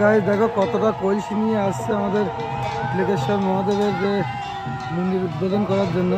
Guys দেখো কতটা কলসি নিয়ে আসছে আমাদের ত্রিকেশ্বর মহাদেবের যে মন্দির উদ্বোধন করার জন্য।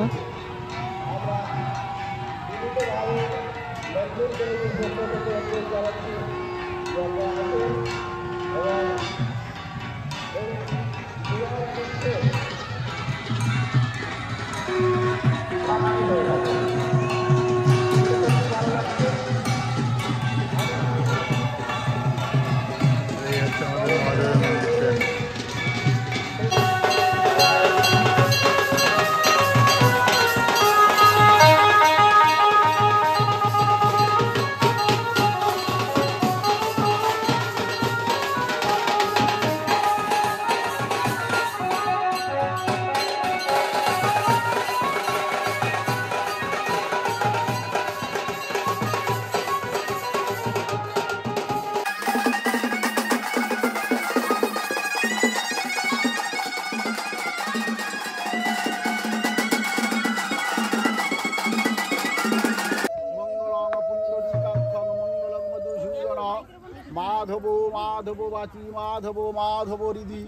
माधव माधव वाची माधव माधव हृदि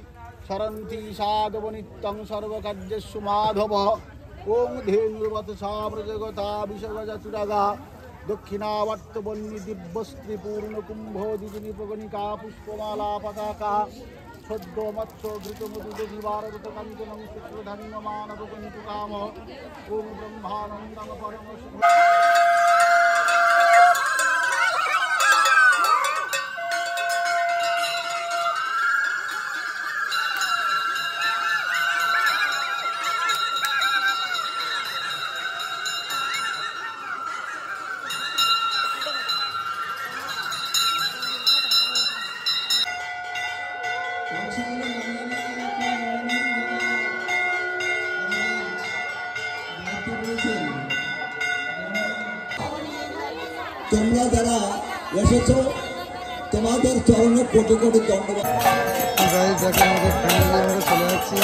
सरन्ति साधव नित्यं सर्वकार्येषु माधव ओं धेनुर्वतसा प्रजगता विषगजतुरगा दक्षिणावर्तवन्नि दिव्यस्त्री पूर्णकुम्भोदिनिपगणिका पुष्पमाला पताका सद्य मत्स्य घृतमधुदधिवारगतकाञ्चनं शुक्लधन्यमानवकञ्चुकाम ओं ब्रह्मानन्दं परमशुभ। তোমরা যারা এসেছো তোমাদের চরণে কোটি কোটি ধন্যবাদ। দেখো আমাদের ফ্যামিলি আমরা চলে যাচ্ছি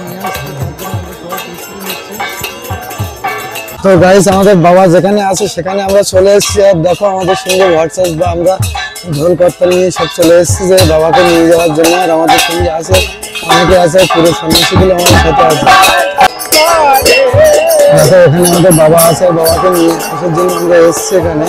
নিয়ে আসতে, তার জন্য আমরা সবাই প্রস্তুতি নিচ্ছি। তো গাইস আমাদের বাবা যেখানে আছে সেখানে আমরা চলে এসেছি। আর দেখো আমাদের সঙ্গে হোয়াটসঅ্যাপ বা আমরা ঢোল কর্তা নিয়ে সব চলে এসেছি যে বাবাকে নিয়ে যাওয়ার জন্য। আর আমাদের সঙ্গে আছে অনেকে আছে, পুরো সন্ন্যাসীগুলো আমাদের সাথে আছে। দেখো এখানে আমাদের বাবা আছে, বাবাকে নিয়ে আসার জন্য আমরা এসেছি এখানে।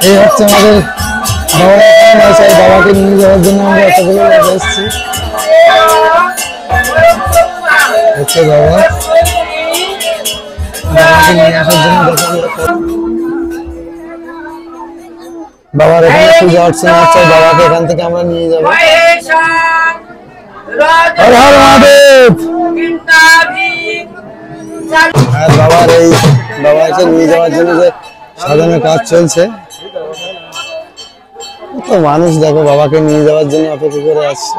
এই হচ্ছে আমাদের বাবাকে নিয়ে যাওয়ার জন্য আমরা এতগুলো লোক এসেছি। হচ্ছে বাবাকে নিয়ে আসার জন্য বাবার এখানে পূজা অর্চনা হচ্ছে, বাবাকে এখান থেকে আমরা নিয়ে যাবো। হর হর মহাদেব। আর বাবাকে নিয়ে যাওয়ার জন্য যে সাজানোর কাজ চলছে, তো মানুষ দেখো বাবাকে নিয়ে যাওয়ার জন্য অপেক্ষা করে আসছে।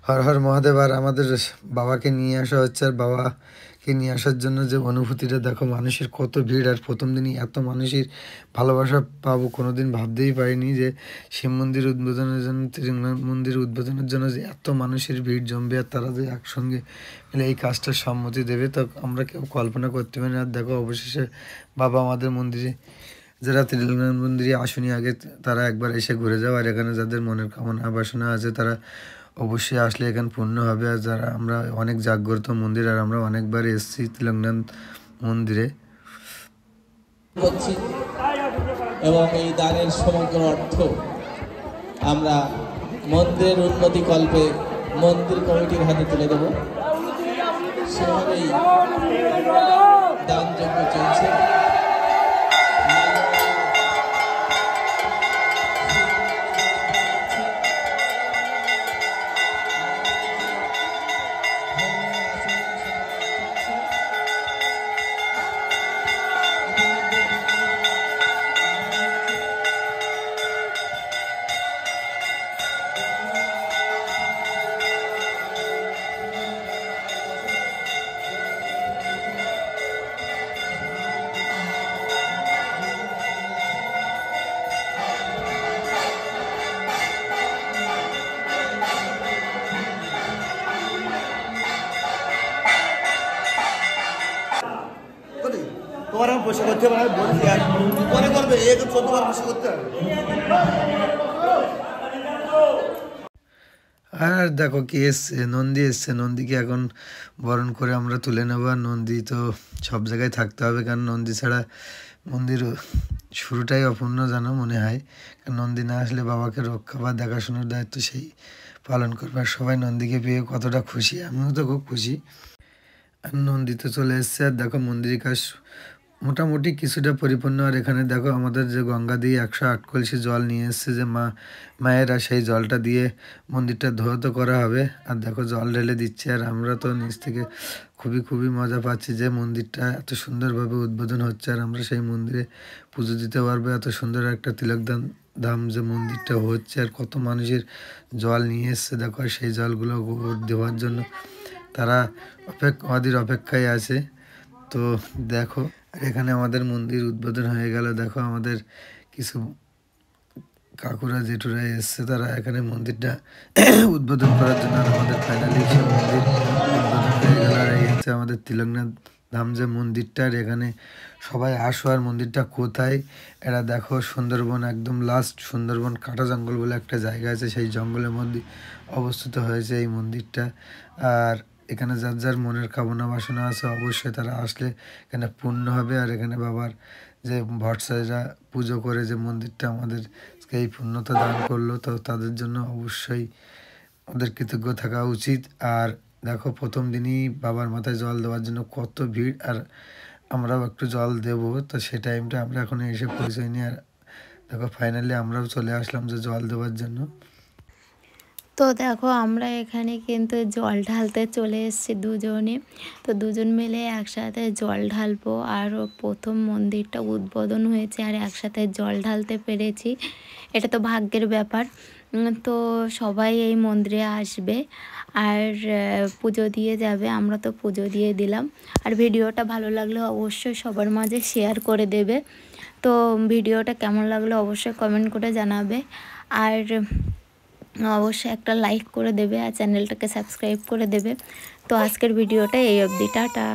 হর হর মহাদেব। আর আমাদের বাবাকে নিয়ে আসা হচ্ছে, আর বাবাকে কে নিয়ে আসার জন্য যে অনুভূতিটা দেখো, মানুষের কত ভিড়। আর প্রথম দিনই এত মানুষের ভালোবাসা পাবো কোনোদিন ভাবতেই পারিনি যে শিব মন্দির উদ্বোধনের জন্য, ত্রিনাথ মন্দির উদ্বোধনের জন্য যে এত মানুষের ভিড় জমবে আর তারা যে একসঙ্গে মিলে এই কাজটার সম্মতি দেবে, তা আমরা কেউ কল্পনা করতে পারি না। আর দেখো অবশেষে বাবা আমাদের মন্দিরে, যারা ত্রিনাথ মন্দিরে আসেনি আগে, তারা একবার এসে ঘুরে যাও। আর এখানে যাদের মনের কামনা বাসনা আছে তারা অবশ্যই আসলে এখানে পূর্ণ হবে। আর যারা, আমরা অনেক জাগ্রত মন্দির, আর আমরা অনেকবার এসেছি ত্রিনাথ মন্দিরে। করছি এবং এই দানের সমগ্র অর্থ আমরা মন্দিরের উন্নতি কল্পে মন্দির কমিটির হাতে তুলে দেব। সেভাবেই দানযজ্ঞ চলছে। তোমার আমি বসে করতে পারি, বলছি আর পরে করবে, এই তো 14 বার বসে করতে হবে। আর দেখো কি এসছে, নন্দী এসছে। নন্দীকে এখন বরণ করে আমরা তুলে নেবো। আর নন্দী তো সব জায়গায় থাকতে হবে, কারণ নন্দী ছাড়া মন্দির শুরুটাই অপূর্ণ যেন মনে হয়। কারণ নন্দী না আসলে বাবাকে রক্ষা বা দেখাশোনার দায়িত্ব সেই পালন করবে। আর সবাই নন্দীকে পেয়ে কতটা খুশি, আমিও তো খুব খুশি। আর নন্দী তো চলে এসছে। আর দেখো মন্দিরের কাজ মোটামুটি কিছুটা পরিপূর্ণ। আর এখানে দেখো আমাদের যে গঙ্গা দিয়ে 108 কলসি জল নিয়ে এসছে যে মায়েরা, সেই জলটা দিয়ে মন্দিরটা ধৌত করা হবে। আর দেখো জল ঢেলে দিচ্ছে। আর আমরা তো নিচ থেকে খুবই মজা পাচ্ছি যে মন্দিরটা এত সুন্দরভাবে উদ্বোধন হচ্ছে, আর আমরা সেই মন্দিরে পুজো দিতে পারবো। এত সুন্দর একটা তিলকদান ধাম যে মন্দিরটা হচ্ছে, আর কত মানুষের জল নিয়ে এসছে দেখো। আর সেই জলগুলো গোবর দেওয়ার জন্য তারা আমাদের অপেক্ষায় আছে। তো দেখো, আর এখানে আমাদের মন্দির উদ্বোধন হয়ে গেল। দেখো আমাদের কিছু কাকুরা জেঠুরা এসছে, তারা এখানে মন্দিরটা উদ্বোধন করার জন্য। আর আমাদের ফাইনালি সে মন্দির উদ্বোধন হয়ে গেল। আর এই হচ্ছে আমাদের তিলকনাথ ধাম যে মন্দিরটা। আর এখানে সবাই আসো। আর মন্দিরটা কোথায়, এরা দেখো সুন্দরবন, একদম লাস্ট সুন্দরবন কাটা জঙ্গল বলে একটা জায়গা আছে, সেই জঙ্গলের মধ্যে অবস্থিত হয়েছে এই মন্দিরটা। আর এখানে যার যার মনের কামনা বাসনা আছে অবশ্যই তারা আসলে এখানে পূর্ণ হবে। আর এখানে বাবার যে ভট্টাচার্যরা পুজো করে যে মন্দিরটা আমাদেরকে এই পূর্ণতা দান করলো, তো তাদের জন্য অবশ্যই ওদের কৃতজ্ঞ থাকা উচিত। আর দেখো প্রথম দিনই বাবার মাথায় জল দেওয়ার জন্য কত ভিড়, আর আমরাও একটু জল দেবো, তো সে টাইমটা আমরা এখন এসে পৌঁছাইনি। আর দেখো ফাইনালি আমরাও চলে আসলাম যে জল দেওয়ার জন্য। তো দেখো আমরা এখানে কিন্তু জল ঢালতে চলে এসেছি দুজনে। তো দুজন মিলে একসাথে জল ঢালবো। আর প্রথম মন্দিরটা উদ্বোধন হয়েছে আর একসাথে জল ঢালতে পেরেছি, এটা তো ভাগ্যের ব্যাপার। তো সবাই এই মন্দিরে আসবে আর পুজো দিয়ে যাবে। আমরা তো পুজো দিয়ে দিলাম। আর ভিডিওটা ভালো লাগলে অবশ্যই সবার মাঝে শেয়ার করে দেবে। তো ভিডিওটা কেমন লাগলো অবশ্যই কমেন্ট করে জানাবে। আর অবশ্যই একটা লাইক করে দেবে আর চ্যানেলটাকে সাবস্ক্রাইব করে দেবে। তো আজকের ভিডিওটা এই অবধি, টাটা।